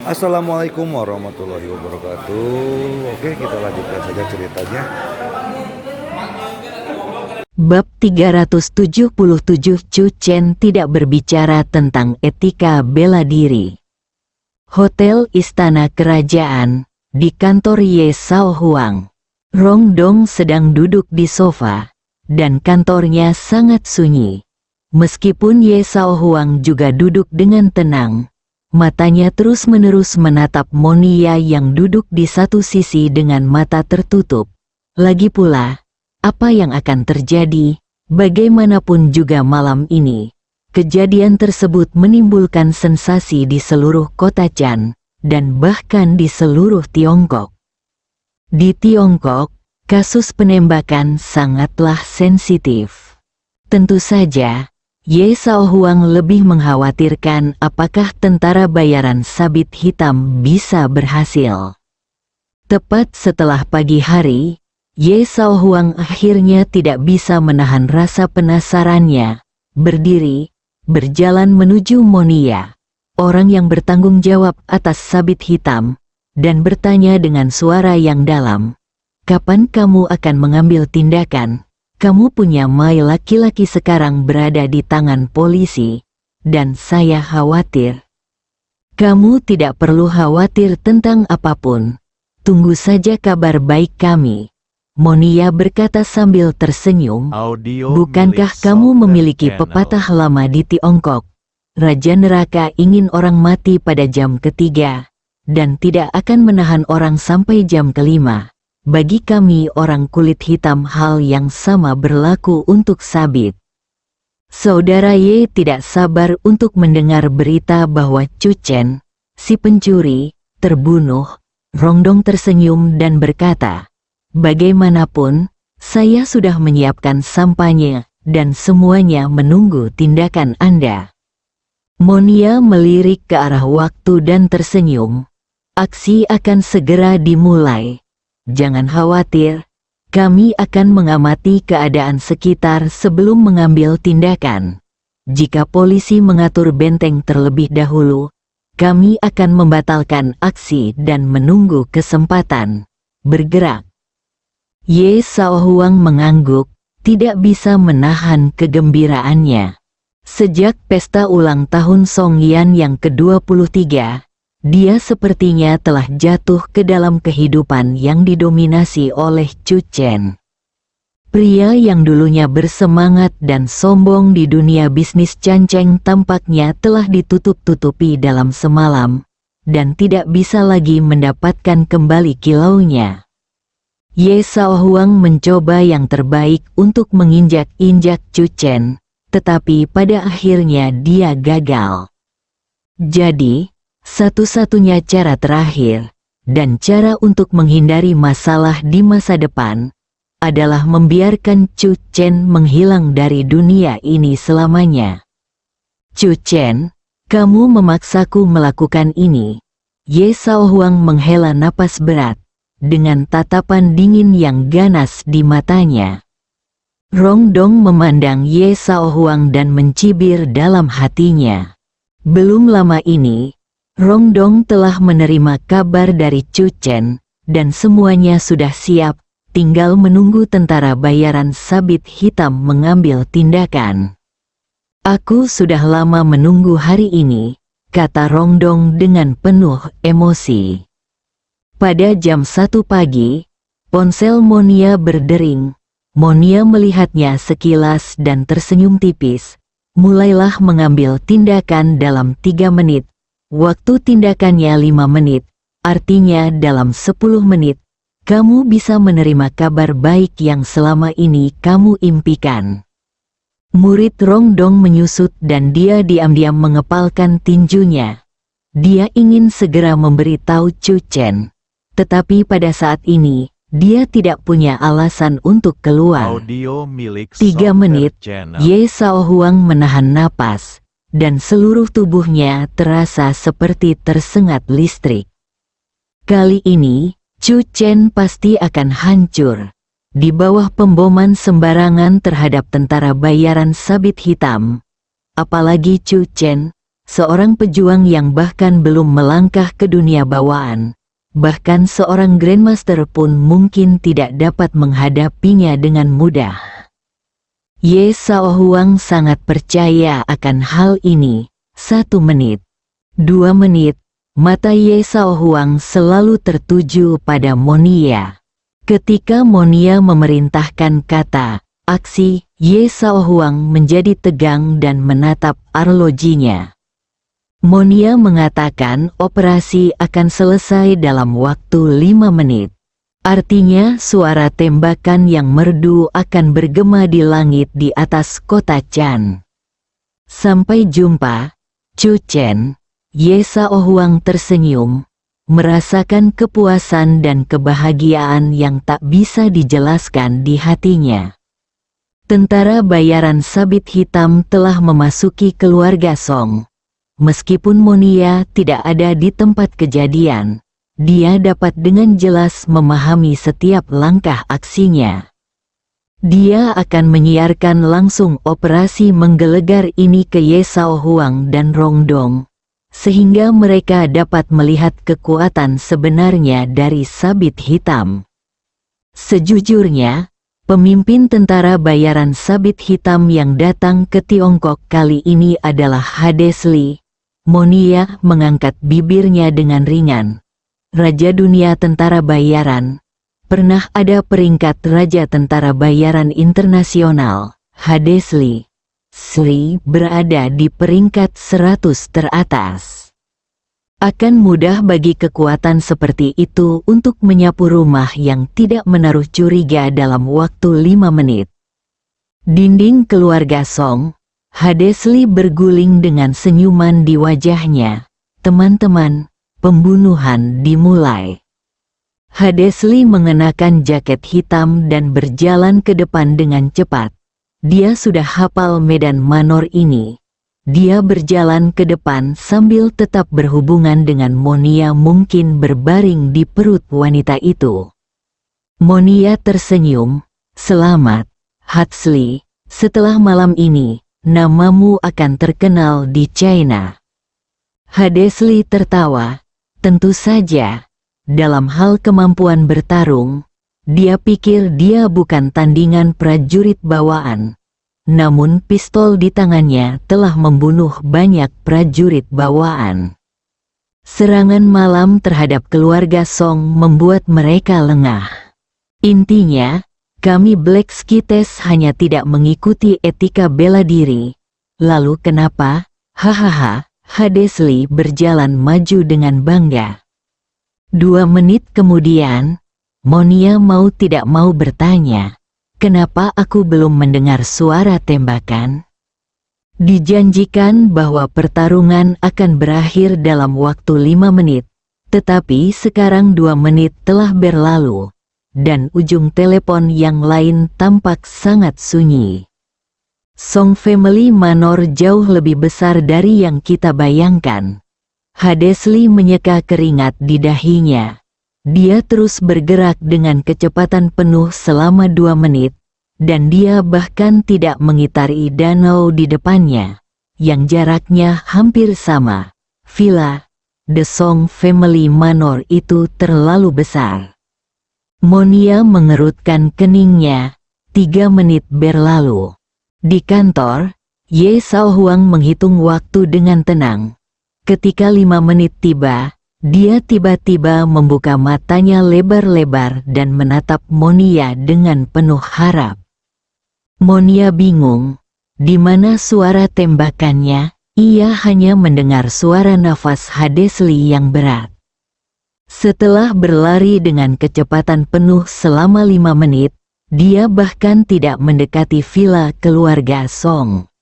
Assalamualaikum warahmatullahi wabarakatuh. Oke, kita lanjutkan saja ceritanya. Bab 377 Cu Chen tidak berbicara tentang etika bela diri. Hotel Istana Kerajaan, di kantor Ye Sao Huang. Rong Dong sedang duduk di sofa, dan kantornya sangat sunyi. Meskipun Ye Sao Huang juga duduk dengan tenang, matanya terus-menerus menatap Monia yang duduk di satu sisi dengan mata tertutup. Lagi pula, apa yang akan terjadi? Bagaimanapun juga malam ini, kejadian tersebut menimbulkan sensasi di seluruh kota Chan, dan bahkan di seluruh Tiongkok. Di Tiongkok, kasus penembakan sangatlah sensitif. Tentu saja, Ye Sao Huang lebih mengkhawatirkan apakah tentara bayaran sabit hitam bisa berhasil. Tepat setelah pagi hari, Ye Sao Huang akhirnya tidak bisa menahan rasa penasarannya, berdiri, berjalan menuju Monia, orang yang bertanggung jawab atas sabit hitam, dan bertanya dengan suara yang dalam, "Kapan kamu akan mengambil tindakan? Kamu punya Mai laki-laki sekarang berada di tangan polisi, dan saya khawatir." "Kamu tidak perlu khawatir tentang apapun. Tunggu saja kabar baik kami," Monia berkata sambil tersenyum. "Bukankah kamu memiliki pepatah lama di Tiongkok? Raja neraka ingin orang mati pada jam ketiga, dan tidak akan menahan orang sampai jam kelima. Bagi kami orang kulit hitam hal yang sama berlaku untuk sabit." Saudara Ye tidak sabar untuk mendengar berita bahwa Cu Chen, si pencuri, terbunuh. Rongdong tersenyum dan berkata, "Bagaimanapun, saya sudah menyiapkan sampahnya, dan semuanya menunggu tindakan Anda." Monia melirik ke arah waktu dan tersenyum. "Aksi akan segera dimulai. Jangan khawatir, kami akan mengamati keadaan sekitar sebelum mengambil tindakan. Jika polisi mengatur benteng terlebih dahulu, kami akan membatalkan aksi dan menunggu kesempatan bergerak." Ye Sao Huang mengangguk, tidak bisa menahan kegembiraannya. Sejak pesta ulang tahun Song Yan yang ke-23, dia sepertinya telah jatuh ke dalam kehidupan yang didominasi oleh Cu Chen. Pria yang dulunya bersemangat dan sombong di dunia bisnis canceng tampaknya telah ditutup-tutupi dalam semalam, dan tidak bisa lagi mendapatkan kembali kilaunya. Ye Sao Huang mencoba yang terbaik untuk menginjak-injak Cu Chen, tetapi pada akhirnya dia gagal. Jadi, satu-satunya cara terakhir, dan cara untuk menghindari masalah di masa depan, adalah membiarkan Cu Chen menghilang dari dunia ini selamanya. "Cu Chen, kamu memaksaku melakukan ini." Ye Sao Huang menghela napas berat, dengan tatapan dingin yang ganas di matanya. Rong Dong memandang Ye Sao Huang dan mencibir dalam hatinya. Belum lama ini, Rong Dong telah menerima kabar dari Cu Chen, dan semuanya sudah siap, tinggal menunggu tentara bayaran sabit hitam mengambil tindakan. "Aku sudah lama menunggu hari ini," kata Rong Dong dengan penuh emosi. Pada jam 1 pagi, ponsel Monia berdering. Monia melihatnya sekilas dan tersenyum tipis. "Mulailah mengambil tindakan dalam 3 menit. Waktu tindakannya 5 menit, artinya dalam 10 menit, kamu bisa menerima kabar baik yang selama ini kamu impikan." Murid Rong Dong menyusut dan dia diam-diam mengepalkan tinjunya. Dia ingin segera memberitahu Cu Chen. Tetapi pada saat ini, dia tidak punya alasan untuk keluar. 3 menit, Ye Sao Huang menahan napas, dan seluruh tubuhnya terasa seperti tersengat listrik. Kali ini, Cu Chen pasti akan hancur. Di bawah pemboman sembarangan terhadap tentara bayaran sabit hitam. Apalagi Cu Chen, seorang pejuang yang bahkan belum melangkah ke dunia bawaan. Bahkan seorang Grandmaster pun mungkin tidak dapat menghadapinya dengan mudah. Ye Shaohuang sangat percaya akan hal ini. 1 menit, 2 menit, mata Ye Shaohuang selalu tertuju pada Monia. Ketika Monia memerintahkan kata aksi, Ye Shaohuang menjadi tegang dan menatap arlojinya. Monia mengatakan operasi akan selesai dalam waktu 5 menit. Artinya suara tembakan yang merdu akan bergema di langit di atas kota Chan. Sampai jumpa, Chu Chen. Ye Shaohuang tersenyum, merasakan kepuasan dan kebahagiaan yang tak bisa dijelaskan di hatinya. Tentara bayaran sabit hitam telah memasuki keluarga Song. Meskipun Monia tidak ada di tempat kejadian, dia dapat dengan jelas memahami setiap langkah aksinya. Dia akan menyiarkan langsung operasi menggelegar ini ke Ye Shaohuang dan Rongdong, sehingga mereka dapat melihat kekuatan sebenarnya dari sabit hitam. Sejujurnya, pemimpin tentara bayaran sabit hitam yang datang ke Tiongkok kali ini adalah Hades Li. Monia mengangkat bibirnya dengan ringan. Raja dunia tentara bayaran. Pernah ada peringkat Raja Tentara Bayaran Internasional, Hades Li. Sri berada di peringkat 100 teratas. Akan mudah bagi kekuatan seperti itu untuk menyapu rumah yang tidak menaruh curiga dalam waktu 5 menit. Dinding keluarga Song, Hades Li berguling dengan senyuman di wajahnya. Teman-teman, pembunuhan dimulai. Hades Li mengenakan jaket hitam dan berjalan ke depan dengan cepat. Dia sudah hafal medan manor ini. Dia berjalan ke depan sambil tetap berhubungan dengan Monia mungkin berbaring di perut wanita itu. Monia tersenyum. Selamat, Hatsli. Setelah malam ini, namamu akan terkenal di China. Hades Li tertawa. Tentu saja. Dalam hal kemampuan bertarung, dia pikir dia bukan tandingan prajurit bawaan. Namun pistol di tangannya telah membunuh banyak prajurit bawaan. Serangan malam terhadap keluarga Song membuat mereka lengah. Intinya, kami Black Skites hanya tidak mengikuti etika bela diri. Lalu kenapa? Hahaha, Hades Li berjalan maju dengan bangga. 2 menit kemudian, Monia mau tidak mau bertanya, kenapa aku belum mendengar suara tembakan? Dijanjikan bahwa pertarungan akan berakhir dalam waktu 5 menit, tetapi sekarang 2 menit telah berlalu, dan ujung telepon yang lain tampak sangat sunyi. Song Family Manor jauh lebih besar dari yang kita bayangkan. Hades Li menyeka keringat di dahinya. Dia terus bergerak dengan kecepatan penuh selama 2 menit, dan dia bahkan tidak mengitari danau di depannya, yang jaraknya hampir sama. Villa The Song Family Manor itu terlalu besar. Monia mengerutkan keningnya. 3 menit berlalu. Di kantor, Ye Shaohuang menghitung waktu dengan tenang. Ketika 5 menit tiba, dia tiba-tiba membuka matanya lebar-lebar dan menatap Monia dengan penuh harap. Monia bingung. Di mana suara tembakannya? Ia hanya mendengar suara nafas Hades Li yang berat. Setelah berlari dengan kecepatan penuh selama 5 menit, dia bahkan tidak mendekati villa keluarga Song.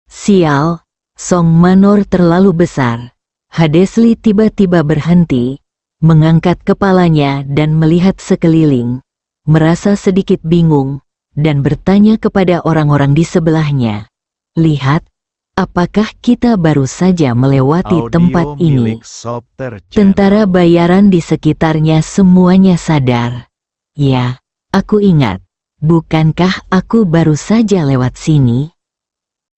Sial! Song Manor terlalu besar. Hades Li tiba-tiba berhenti, mengangkat kepalanya dan melihat sekeliling, merasa sedikit bingung, dan bertanya kepada orang-orang di sebelahnya. Lihat, apakah kita baru saja melewati tempat ini? Tentara bayaran di sekitarnya semuanya sadar. Ya, aku ingat. Bukankah aku baru saja lewat sini?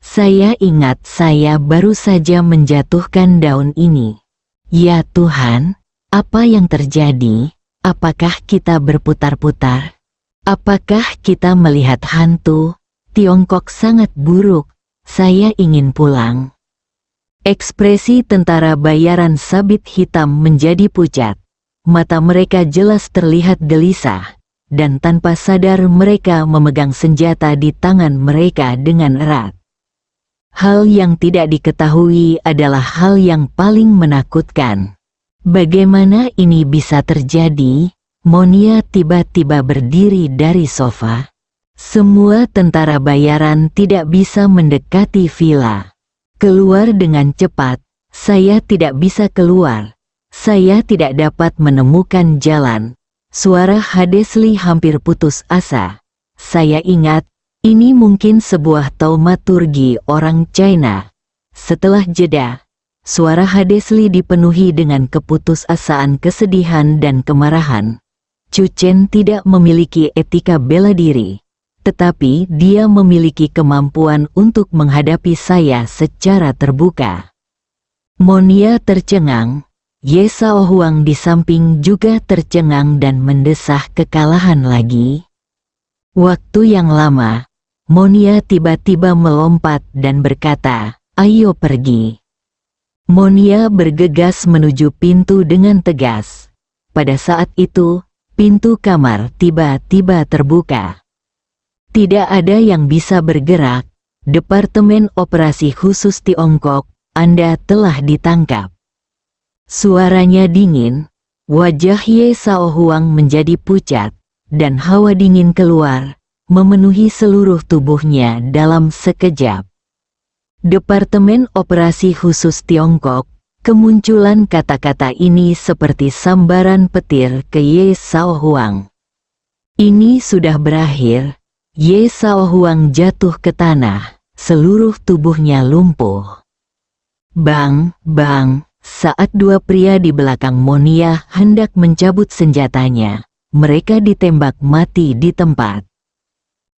Saya ingat saya baru saja menjatuhkan daun ini. Ya Tuhan, apa yang terjadi? Apakah kita berputar-putar? Apakah kita melihat hantu? Tiongkok sangat buruk. Saya ingin pulang. Ekspresi tentara bayaran sabit hitam menjadi pucat. Mata mereka jelas terlihat gelisah, dan tanpa sadar mereka memegang senjata di tangan mereka dengan erat. Hal yang tidak diketahui adalah hal yang paling menakutkan. Bagaimana ini bisa terjadi? Monia tiba-tiba berdiri dari sofa. Semua tentara bayaran tidak bisa mendekati villa. Keluar dengan cepat, saya tidak bisa keluar. Saya tidak dapat menemukan jalan. Suara Hadesli hampir putus asa. Saya ingat, ini mungkin sebuah taumaturgi orang China. Setelah jeda, suara Hadesli dipenuhi dengan keputusasaan, kesedihan dan kemarahan. Chu Chen tidak memiliki etika bela diri, tetapi dia memiliki kemampuan untuk menghadapi saya secara terbuka. Monia tercengang. Ye Sao Huang di samping juga tercengang dan mendesah kekalahan lagi. Waktu yang lama, Monia tiba-tiba melompat dan berkata, "Ayo pergi." Monia bergegas menuju pintu dengan tegas. Pada saat itu, pintu kamar tiba-tiba terbuka. Tidak ada yang bisa bergerak. Departemen Operasi Khusus Tiongkok, Anda telah ditangkap. Suaranya dingin, wajah Ye Sao Huang menjadi pucat, dan hawa dingin keluar, memenuhi seluruh tubuhnya dalam sekejap. Departemen Operasi Khusus Tiongkok, kemunculan kata-kata ini seperti sambaran petir ke Ye Sao Huang. Ini sudah berakhir. Ye Sao Huang jatuh ke tanah, seluruh tubuhnya lumpuh. Bang, bang. Saat dua pria di belakang Monia hendak mencabut senjatanya, mereka ditembak mati di tempat.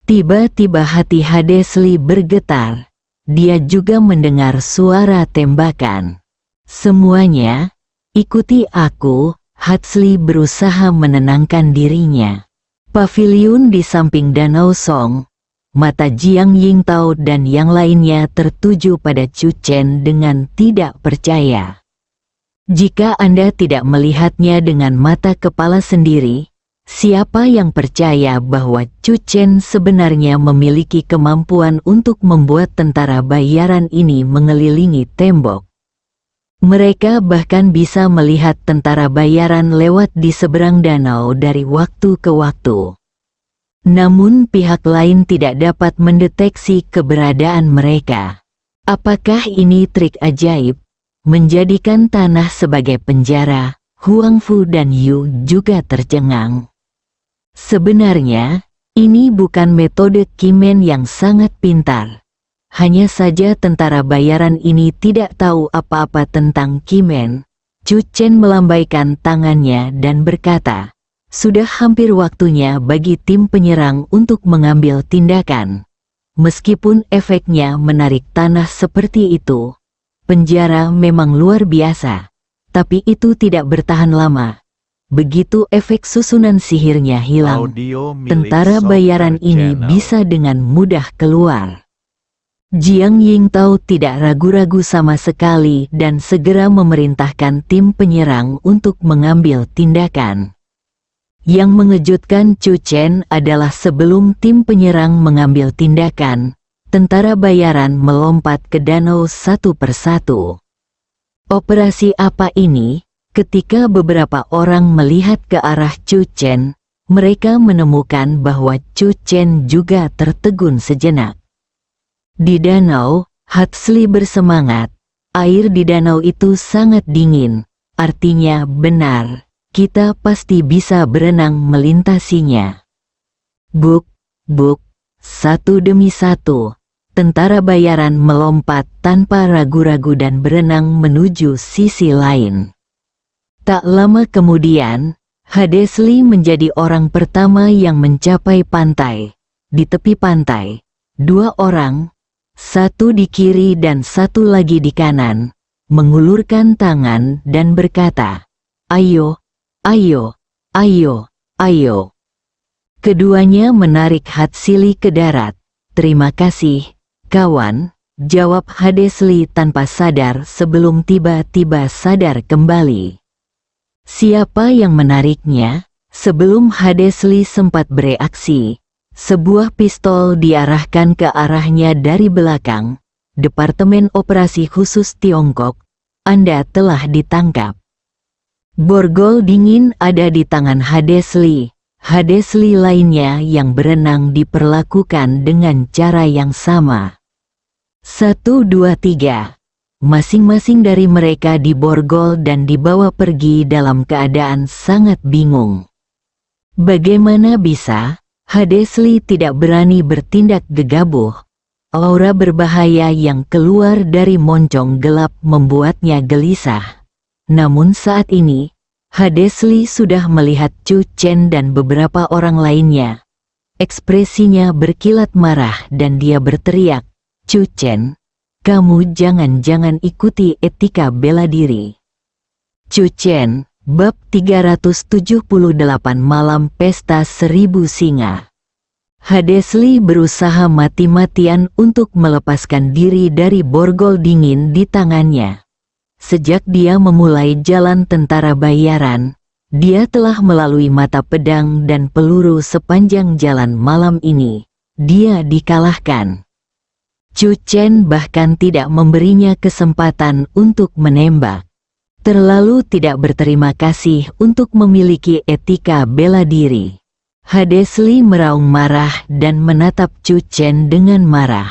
Tiba-tiba hati Hadesli bergetar. Dia juga mendengar suara tembakan. Semuanya, ikuti aku. Hadesli berusaha menenangkan dirinya. Paviliun di samping Danau Song. Mata Jiang Yingtao dan yang lainnya tertuju pada Chu Chen dengan tidak percaya. Jika Anda tidak melihatnya dengan mata kepala sendiri, siapa yang percaya bahwa Chu Chen sebenarnya memiliki kemampuan untuk membuat tentara bayaran ini mengelilingi tembok? Mereka bahkan bisa melihat tentara bayaran lewat di seberang danau dari waktu ke waktu. Namun pihak lain tidak dapat mendeteksi keberadaan mereka. Apakah ini trik ajaib? Menjadikan tanah sebagai penjara, Huang Fu dan Yu juga tercengang. Sebenarnya, ini bukan metode Kimen yang sangat pintar. Hanya saja tentara bayaran ini tidak tahu apa-apa tentang Kimen. Chu Chen melambaikan tangannya dan berkata, "Sudah hampir waktunya bagi tim penyerang untuk mengambil tindakan." Meskipun efeknya menarik tanah seperti itu, penjara memang luar biasa, tapi itu tidak bertahan lama. Begitu efek susunan sihirnya hilang, tentara bayaran ini bisa dengan mudah keluar. Jiang Yingtao tidak ragu-ragu sama sekali dan segera memerintahkan tim penyerang untuk mengambil tindakan. Yang mengejutkan Chu Chen adalah sebelum tim penyerang mengambil tindakan, tentara bayaran melompat ke danau satu persatu. Operasi apa ini? Ketika beberapa orang melihat ke arah Chu Chen, mereka menemukan bahwa Chu Chen juga tertegun sejenak. Di danau, Hadesli bersemangat. Air di danau itu sangat dingin, artinya benar, kita pasti bisa berenang melintasinya. Buk, buk, satu demi satu. Tentara bayaran melompat tanpa ragu-ragu dan berenang menuju sisi lain. Tak lama kemudian, Hadesli menjadi orang pertama yang mencapai pantai. Di tepi pantai, dua orang, satu di kiri dan satu lagi di kanan, mengulurkan tangan dan berkata, "Ayo, ayo, ayo, ayo." Keduanya menarik Hatsili ke darat. "Terima kasih, kawan," jawab Hadesli tanpa sadar sebelum tiba-tiba sadar kembali. Siapa yang menariknya? Sebelum Hadesli sempat bereaksi, sebuah pistol diarahkan ke arahnya dari belakang. "Departemen Operasi Khusus Tiongkok, Anda telah ditangkap." Borgol dingin ada di tangan Hadesli. Hadesli lainnya yang berenang diperlakukan dengan cara yang sama. 1, 2, 3. Masing-masing dari mereka diborgol dan dibawa pergi dalam keadaan sangat bingung. Bagaimana bisa? Hadesli tidak berani bertindak gegabah. Aura berbahaya yang keluar dari moncong gelap membuatnya gelisah. Namun saat ini, Hadesli sudah melihat Chu Chen dan beberapa orang lainnya. Ekspresinya berkilat marah dan dia berteriak, "Chu Chen, kamu jangan-jangan ikuti etika bela diri." Chu Chen, bab 378 Malam Pesta Seribu Singa. Hadesli berusaha mati-matian untuk melepaskan diri dari borgol dingin di tangannya. Sejak dia memulai jalan tentara bayaran, dia telah melalui mata pedang dan peluru sepanjang jalan malam ini. Dia dikalahkan. Chu Chen bahkan tidak memberinya kesempatan untuk menembak. Terlalu tidak berterima kasih untuk memiliki etika bela diri. Hadesli meraung marah dan menatap Chu Chen dengan marah.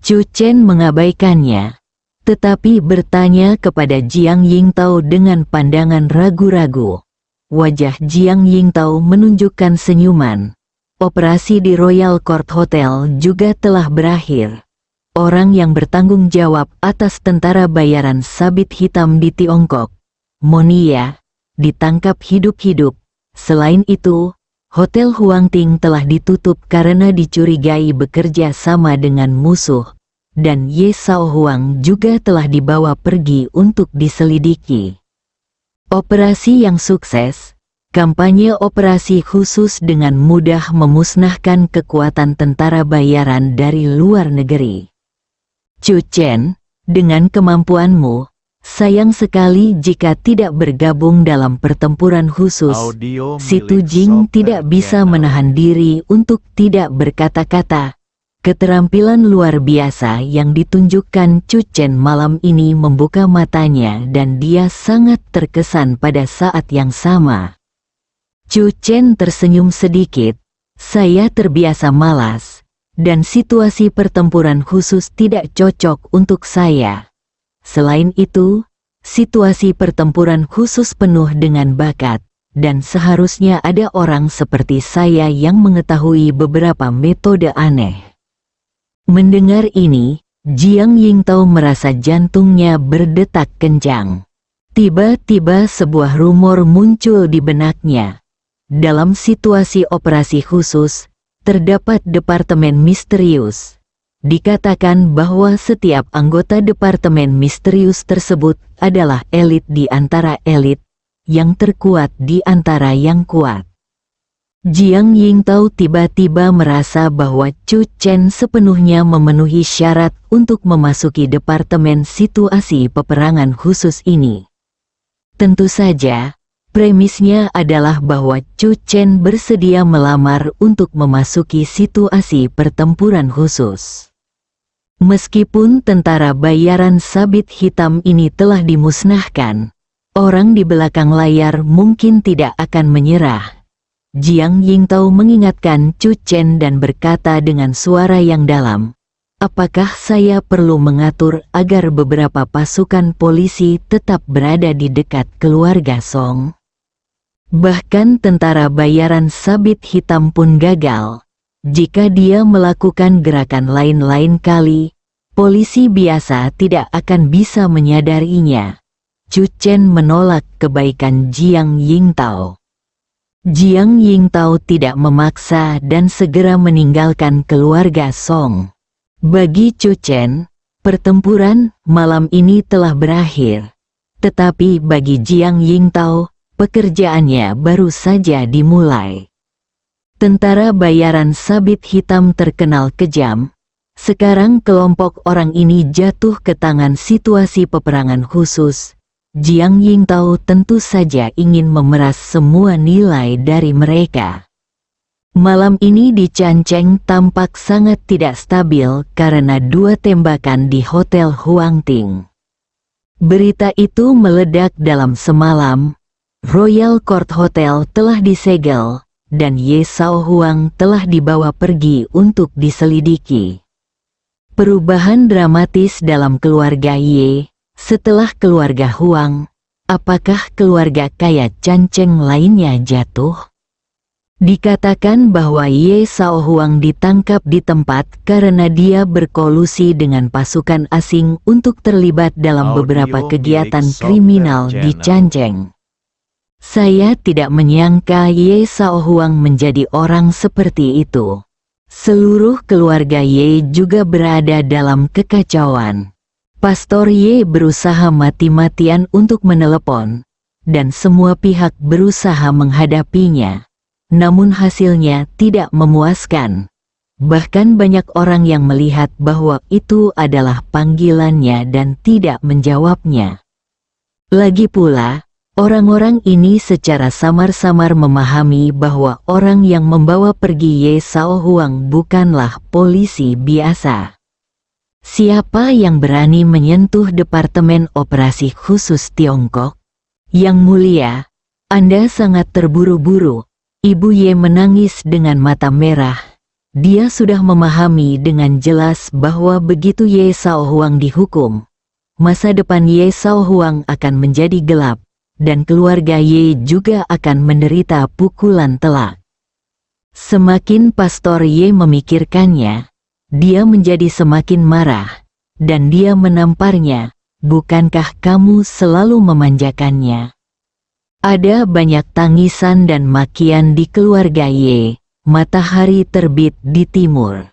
Chu Chen mengabaikannya, tetapi bertanya kepada Jiang Yingtao dengan pandangan ragu-ragu. Wajah Jiang Yingtao menunjukkan senyuman. Operasi di Royal Court Hotel juga telah berakhir. Orang yang bertanggung jawab atas tentara bayaran sabit hitam di Tiongkok, Monia, ditangkap hidup-hidup. Selain itu, Hotel Huangting telah ditutup karena dicurigai bekerja sama dengan musuh. Dan Ye Shaohuang juga telah dibawa pergi untuk diselidiki. Operasi yang sukses, kampanye operasi khusus dengan mudah memusnahkan kekuatan tentara bayaran dari luar negeri. Chu Chen, dengan kemampuanmu, sayang sekali jika tidak bergabung dalam pertempuran khusus. Si Tu Jing tidak bisa menahan diri untuk tidak berkata-kata. Keterampilan luar biasa yang ditunjukkan Chu Chen malam ini membuka matanya dan dia sangat terkesan pada saat yang sama. Chu Chen tersenyum sedikit. "Saya terbiasa malas, dan situasi pertempuran khusus tidak cocok untuk saya. Selain itu, situasi pertempuran khusus penuh dengan bakat, dan seharusnya ada orang seperti saya yang mengetahui beberapa metode aneh." Mendengar ini, Jiang Yingtao merasa jantungnya berdetak kencang. Tiba-tiba sebuah rumor muncul di benaknya. Dalam situasi operasi khusus, terdapat departemen misterius. Dikatakan bahwa setiap anggota departemen misterius tersebut adalah elit di antara elit, yang terkuat di antara yang kuat. Jiang Yingtao tiba-tiba merasa bahwa Chu Chen sepenuhnya memenuhi syarat untuk memasuki departemen situasi peperangan khusus ini. Tentu saja, premisnya adalah bahwa Chu Chen bersedia melamar untuk memasuki situasi pertempuran khusus. Meskipun tentara bayaran sabit hitam ini telah dimusnahkan, orang di belakang layar mungkin tidak akan menyerah. Jiang Yingtao mengingatkan Chu Chen dan berkata dengan suara yang dalam, "Apakah saya perlu mengatur agar beberapa pasukan polisi tetap berada di dekat keluarga Song?" Bahkan tentara bayaran sabit hitam pun gagal. Jika dia melakukan gerakan lain-lain kali, polisi biasa tidak akan bisa menyadarinya. Chu Chen menolak kebaikan Jiang Yingtao. Jiang Yingtao tidak memaksa dan segera meninggalkan keluarga Song. Bagi Chu Chen, pertempuran malam ini telah berakhir. Tetapi bagi Jiang Yingtao, pekerjaannya baru saja dimulai. Tentara bayaran sabit hitam terkenal kejam. Sekarang kelompok orang ini jatuh ke tangan situasi peperangan khusus. Jiang Yingtao tentu saja ingin memeras semua nilai dari mereka. Malam ini di Canceng tampak sangat tidak stabil karena 2 tembakan di Hotel Huangting. Berita itu meledak dalam semalam. Royal Court Hotel telah disegel, dan Ye Shaohuang telah dibawa pergi untuk diselidiki. Perubahan dramatis dalam keluarga Ye. Setelah keluarga Huang, apakah keluarga kaya Canceng lainnya jatuh? Dikatakan bahwa Ye Shaohuang ditangkap di tempat karena dia berkolusi dengan pasukan asing untuk terlibat dalam beberapa kegiatan kriminal di Canceng. Saya tidak menyangka Ye Shaohuang menjadi orang seperti itu. Seluruh keluarga Ye juga berada dalam kekacauan. Pastor Ye berusaha mati-matian untuk menelepon, dan semua pihak berusaha menghadapinya. Namun hasilnya tidak memuaskan. Bahkan banyak orang yang melihat bahwa itu adalah panggilannya dan tidak menjawabnya. Lagi pula, orang-orang ini secara samar-samar memahami bahwa orang yang membawa pergi Ye Shaohuang bukanlah polisi biasa. Siapa yang berani menyentuh Departemen Operasi Khusus Tiongkok? Yang mulia, Anda sangat terburu-buru. Ibu Ye menangis dengan mata merah. Dia sudah memahami dengan jelas bahwa begitu Ye Shaohuang dihukum, masa depan Ye Shaohuang akan menjadi gelap, dan keluarga Ye juga akan menderita pukulan telak. Semakin Pastor Ye memikirkannya, dia menjadi semakin marah, dan dia menamparnya. Bukankah kamu selalu memanjakannya? Ada banyak tangisan dan makian di keluarga Ye. Matahari terbit di timur.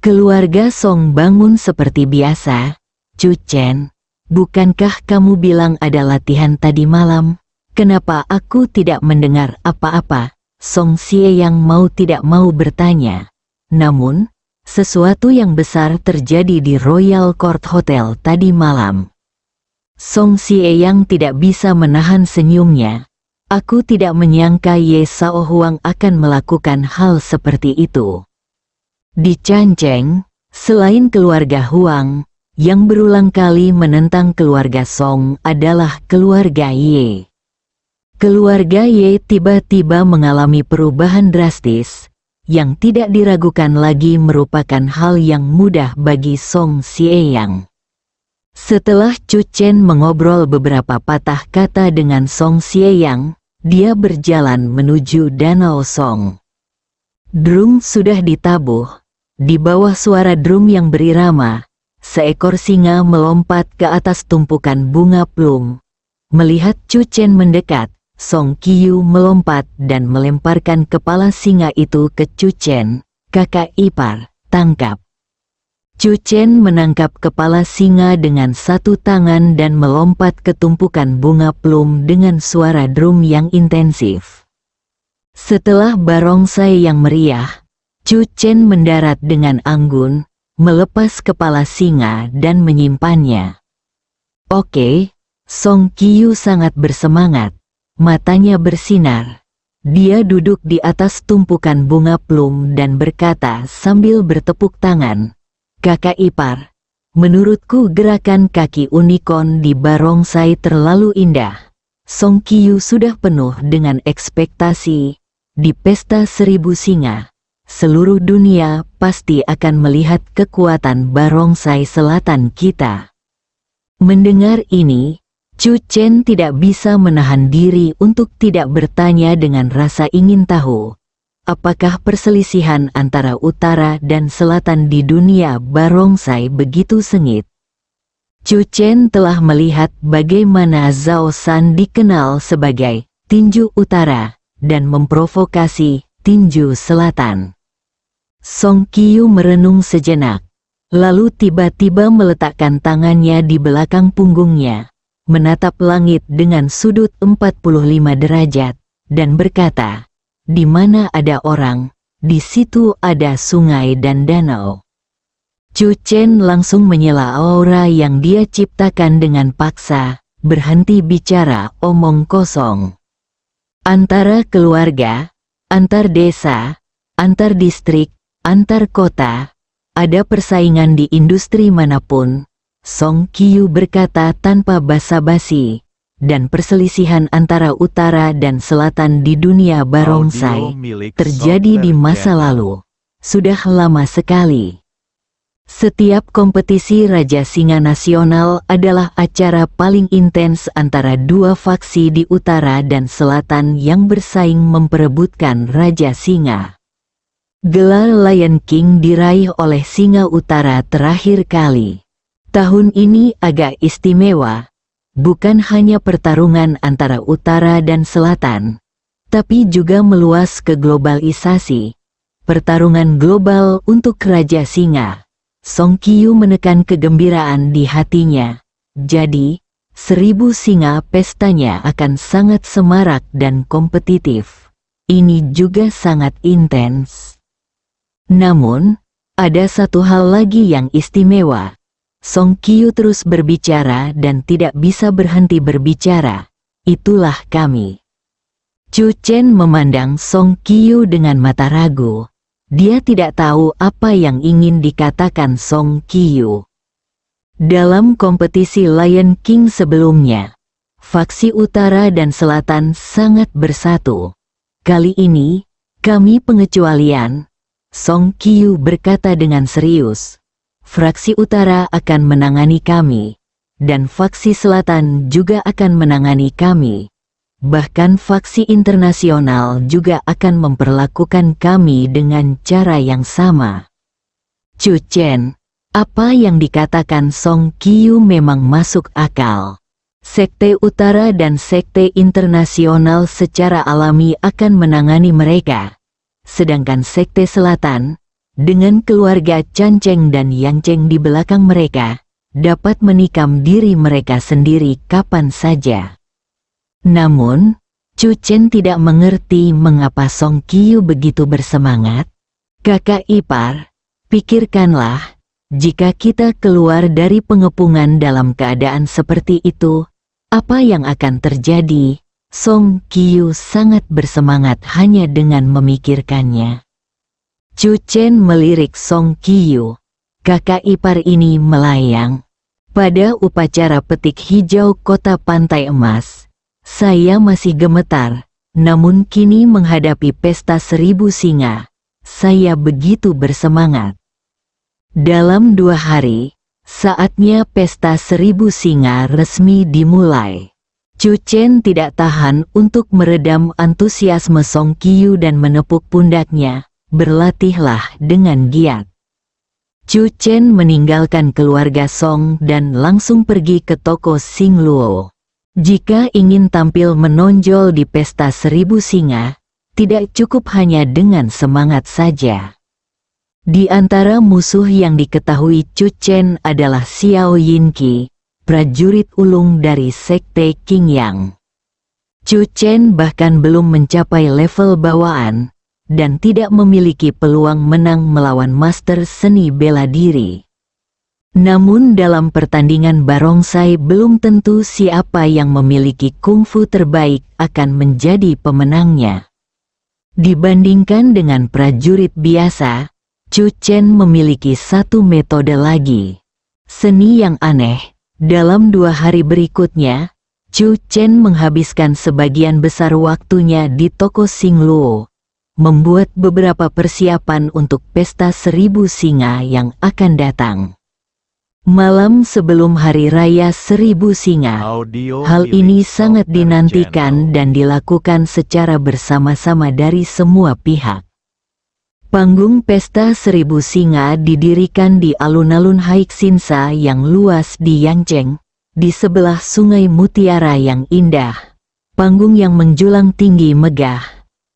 Keluarga Song bangun seperti biasa. Chu Chen, bukankah kamu bilang ada latihan tadi malam? Kenapa aku tidak mendengar apa-apa? Song Xie yang mau tidak mau bertanya. Namun, sesuatu yang besar terjadi di Royal Court Hotel tadi malam. Song Xie yang tidak bisa menahan senyumnya. Aku tidak menyangka Ye Shaohuang akan melakukan hal seperti itu. Di Canceng, selain keluarga Huang, yang berulang kali menentang keluarga Song adalah keluarga Ye. Keluarga Ye tiba-tiba mengalami perubahan drastis, yang tidak diragukan lagi merupakan hal yang mudah bagi Song Xieyang. Setelah Chu Chen mengobrol beberapa patah kata dengan Song Xieyang, dia berjalan menuju Danau Song. Drum sudah ditabuh. Di bawah suara drum yang berirama, seekor singa melompat ke atas tumpukan bunga plum. Melihat Chu Chen mendekat, Song Qiyu melompat dan melemparkan kepala singa itu ke Chu Chen. Kakak ipar, tangkap. Chu Chen menangkap kepala singa dengan satu tangan dan melompat ke tumpukan bunga plum dengan suara drum yang intensif. Setelah barongsai yang meriah, Chu Chen mendarat dengan anggun, melepas kepala singa dan menyimpannya. Oke, Song Qiyu sangat bersemangat, matanya bersinar. Dia duduk di atas tumpukan bunga plum dan berkata sambil bertepuk tangan. Kakak ipar, menurutku gerakan kaki unicorn di barongsai terlalu indah. Song Qiyu sudah penuh dengan ekspektasi. Di pesta 1000 singa, seluruh dunia pasti akan melihat kekuatan barongsai selatan kita. Mendengar ini, Chu Chen tidak bisa menahan diri untuk tidak bertanya dengan rasa ingin tahu. Apakah perselisihan antara utara dan selatan di dunia barongsai begitu sengit? Chu Chen telah melihat bagaimana Zhao San dikenal sebagai tinju utara dan memprovokasi tinju selatan. Song Qiyu merenung sejenak. lalu tiba-tiba meletakkan tangannya di belakang punggungnya, menatap langit dengan sudut 45 derajat, dan berkata, "Di mana ada orang, di situ ada sungai dan danau." Chu Chen langsung menyela aura yang dia ciptakan dengan paksa, berhenti bicara omong kosong. Antara keluarga, antar desa, antar distrik, antar kota, ada persaingan di industri manapun, Song Qiu berkata tanpa basa-basi, dan perselisihan antara utara dan selatan di dunia barongsai terjadi di masa lalu. Sudah lama sekali. Setiap kompetisi Raja Singa Nasional adalah acara paling intens antara dua faksi di utara dan selatan yang bersaing memperebutkan Raja Singa. Gelar Lion King diraih oleh Singa Utara terakhir kali. Tahun ini agak istimewa, bukan hanya pertarungan antara utara dan selatan, tapi juga meluas ke globalisasi, pertarungan global untuk Raja Singa. Song Qiu menekan kegembiraan di hatinya. Jadi, 1000 singa pestanya akan sangat semarak dan kompetitif. Ini juga sangat intens. Namun, ada satu hal lagi yang istimewa. Song Qiu terus berbicara dan tidak bisa berhenti berbicara. Itulah kami. Chu Chen memandang Song Qiu dengan mata ragu. Dia tidak tahu apa yang ingin dikatakan Song Qiu. Dalam kompetisi Lion King sebelumnya, faksi utara dan selatan sangat bersatu. Kali ini, kami pengecualian, Song Qiu berkata dengan serius. Fraksi utara akan menangani kami, dan faksi selatan juga akan menangani kami. Bahkan faksi internasional juga akan memperlakukan kami dengan cara yang sama. Chu Chen, apa yang dikatakan Song Qiu memang masuk akal. Sekte utara dan sekte internasional secara alami akan menangani mereka. Sedangkan sekte selatan, dengan keluarga Chan Cheng dan Yang Cheng di belakang mereka, dapat menikam diri mereka sendiri kapan saja. Namun, Chu Chen tidak mengerti mengapa Song Qiu begitu bersemangat. Kakak ipar, pikirkanlah, jika kita keluar dari pengepungan dalam keadaan seperti itu, apa yang akan terjadi? Song Qiu sangat bersemangat hanya dengan memikirkannya. Chu Chen melirik Song Qiu. Kakak ipar ini melayang. Pada upacara petik hijau kota Pantai Emas, saya masih gemetar, namun kini menghadapi pesta 1000 singa, saya begitu bersemangat. Dalam 2 hari, saatnya pesta 1000 singa resmi dimulai. Chu Chen tidak tahan untuk meredam antusiasme Song Qiu dan menepuk pundaknya, berlatihlah dengan giat. Chu Chen meninggalkan keluarga Song dan langsung pergi ke toko Xing Luo. Jika ingin tampil menonjol di pesta 1000 singa, tidak cukup hanya dengan semangat saja. Di antara musuh yang diketahui Chu Chen adalah Xiao Yinqi, prajurit ulung dari sekte Qingyang. Chu Chen bahkan belum mencapai level bawaan, dan tidak memiliki peluang menang melawan master seni bela diri. Namun dalam pertandingan barongsai belum tentu siapa yang memiliki kungfu terbaik akan menjadi pemenangnya. Dibandingkan dengan prajurit biasa, Chu Chen memiliki satu metode lagi. Seni yang aneh. Dalam 2 hari berikutnya, Chu Chen menghabiskan sebagian besar waktunya di toko Xing Luo, membuat beberapa persiapan untuk pesta 1000 singa yang akan datang. Malam sebelum Hari Raya 1000 Singa, hal ini sangat dinantikan dan dilakukan secara bersama-sama dari semua pihak. Panggung pesta 1000 Singa didirikan di alun-alun Haixinsa yang luas di Yangcheng, di sebelah Sungai Mutiara yang indah. Panggung yang menjulang tinggi megah.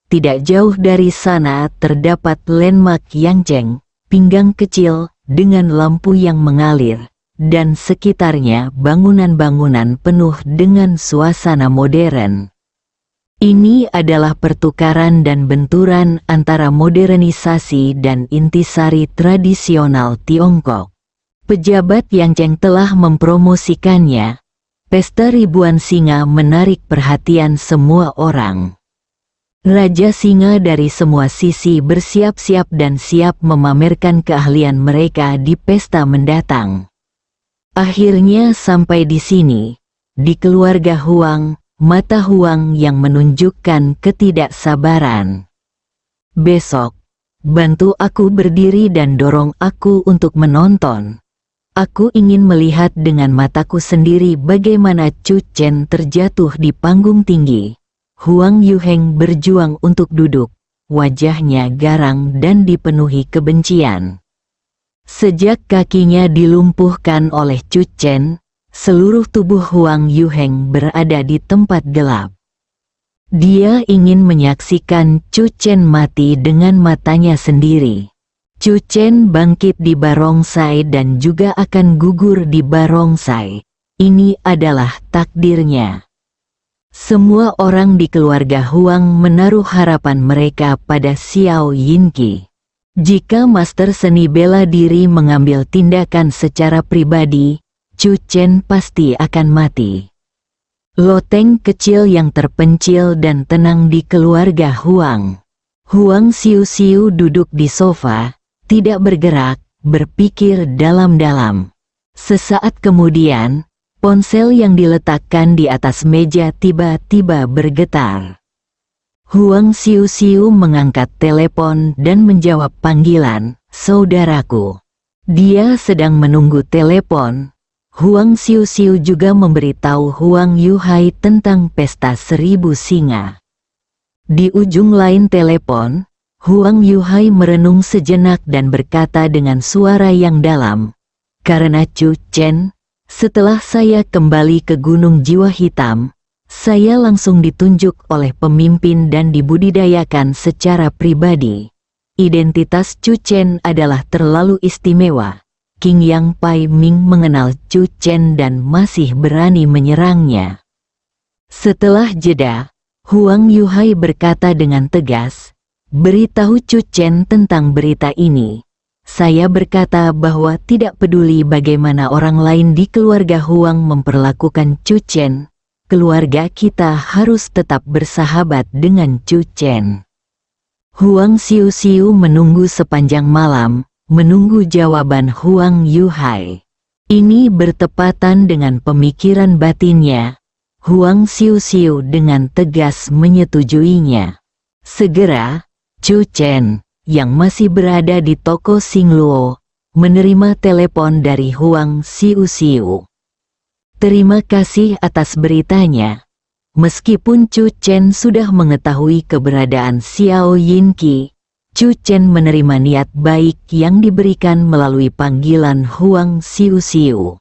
Tidak jauh dari sana terdapat landmark Yangcheng, pinggang kecil, dengan lampu yang mengalir, dan sekitarnya bangunan-bangunan penuh dengan suasana modern. Ini adalah pertukaran dan benturan antara modernisasi dan intisari tradisional Tiongkok. Pejabat Yang Cheng telah mempromosikannya. Pesta ribuan singa menarik perhatian semua orang. Raja singa dari semua sisi bersiap-siap dan siap memamerkan keahlian mereka di pesta mendatang. Akhirnya sampai di sini, di keluarga Huang, mata Huang yang menunjukkan ketidaksabaran. Besok, bantu aku berdiri dan dorong aku untuk menonton. Aku ingin melihat dengan mataku sendiri bagaimana Chu Chen terjatuh di panggung tinggi. Huang Yuheng berjuang untuk duduk, wajahnya garang dan dipenuhi kebencian. Sejak kakinya dilumpuhkan oleh Chu Chen, seluruh tubuh Huang Yuheng berada di tempat gelap. Dia ingin menyaksikan Chu Chen mati dengan matanya sendiri. Chu Chen bangkit di barongsai dan juga akan gugur di barongsai. Ini adalah takdirnya. Semua orang di keluarga Huang menaruh harapan mereka pada Xiao Yinqi. Jika master seni bela diri mengambil tindakan secara pribadi, Chu Chen pasti akan mati. Loteng kecil yang terpencil dan tenang di keluarga Huang. Huang Xiu duduk di sofa, tidak bergerak, berpikir dalam-dalam. Sesaat kemudian, ponsel yang diletakkan di atas meja tiba-tiba bergetar. Huang Xiu mengangkat telepon dan menjawab panggilan, "Saudaraku." Dia sedang menunggu telepon. Huang Xiu juga memberitahu Huang Yuhai tentang pesta 1000 singa. Di ujung lain telepon, Huang Yuhai merenung sejenak dan berkata dengan suara yang dalam, "Karena Chu Chen, setelah saya kembali ke Gunung Jiwa Hitam, saya langsung ditunjuk oleh pemimpin dan dibudidayakan secara pribadi. Identitas Chu Chen adalah terlalu istimewa. King Yang Pai Ming mengenal Chu Chen dan masih berani menyerangnya." Setelah jeda, Huang Yuhai berkata dengan tegas, "Beritahu Chu Chen tentang berita ini." Saya berkata bahwa tidak peduli bagaimana orang lain di keluarga Huang memperlakukan Chu Chen, keluarga kita harus tetap bersahabat dengan Chu Chen. Huang Xiu menunggu sepanjang malam, menunggu jawaban Huang Yuhai. Ini bertepatan dengan pemikiran batinnya. Huang Xiu dengan tegas menyetujuinya. Segera, Chu Chen, yang masih berada di toko Xingluo, menerima telepon dari Huang Xiu. "Terima kasih atas beritanya." Meskipun Chu Chen sudah mengetahui keberadaan Xiao Yinqi, Chu Chen menerima niat baik yang diberikan melalui panggilan Huang Xiu.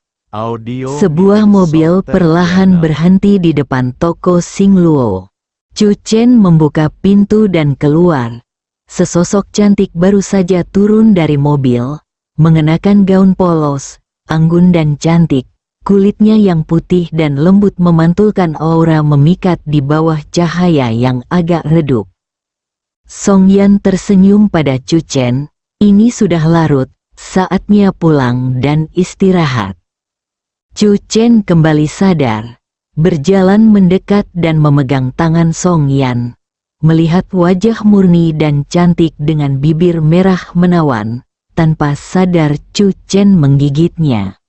Sebuah mobil perlahan berhenti di depan toko Xingluo. Chu Chen membuka pintu dan keluar. Sesosok cantik baru saja turun dari mobil, mengenakan gaun polos, anggun dan cantik. Kulitnya yang putih dan lembut memantulkan aura memikat di bawah cahaya yang agak redup. Song Yan tersenyum pada Chu Chen. Ini sudah larut, saatnya pulang dan istirahat. Chu Chen kembali sadar, berjalan mendekat dan memegang tangan Song Yan. Melihat wajah murni dan cantik dengan bibir merah menawan, tanpa sadar Chu Chen menggigitnya.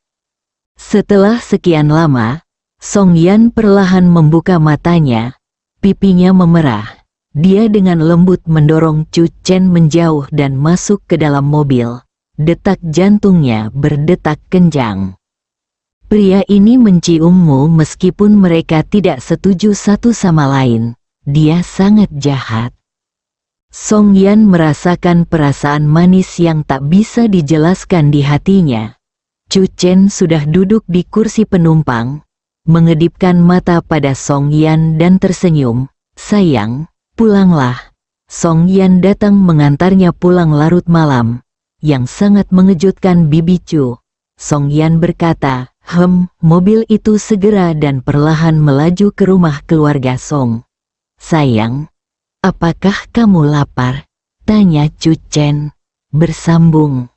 Setelah sekian lama, Song Yan perlahan membuka matanya, pipinya memerah. Dia dengan lembut mendorong Chu Chen menjauh dan masuk ke dalam mobil. Detak jantungnya berdetak kencang. "Pria ini menciummu meskipun mereka tidak setuju satu sama lain. Dia sangat jahat." Song Yan merasakan perasaan manis yang tak bisa dijelaskan di hatinya. Chu Chen sudah duduk di kursi penumpang, mengedipkan mata pada Song Yan dan tersenyum. "Sayang, pulanglah." Song Yan datang mengantarnya pulang larut malam. yang sangat mengejutkan Bibi Chu. Song Yan berkata, mobil itu segera dan perlahan melaju ke rumah keluarga Song. Sayang, apakah kamu lapar? Tanya Chu Chen. Bersambung.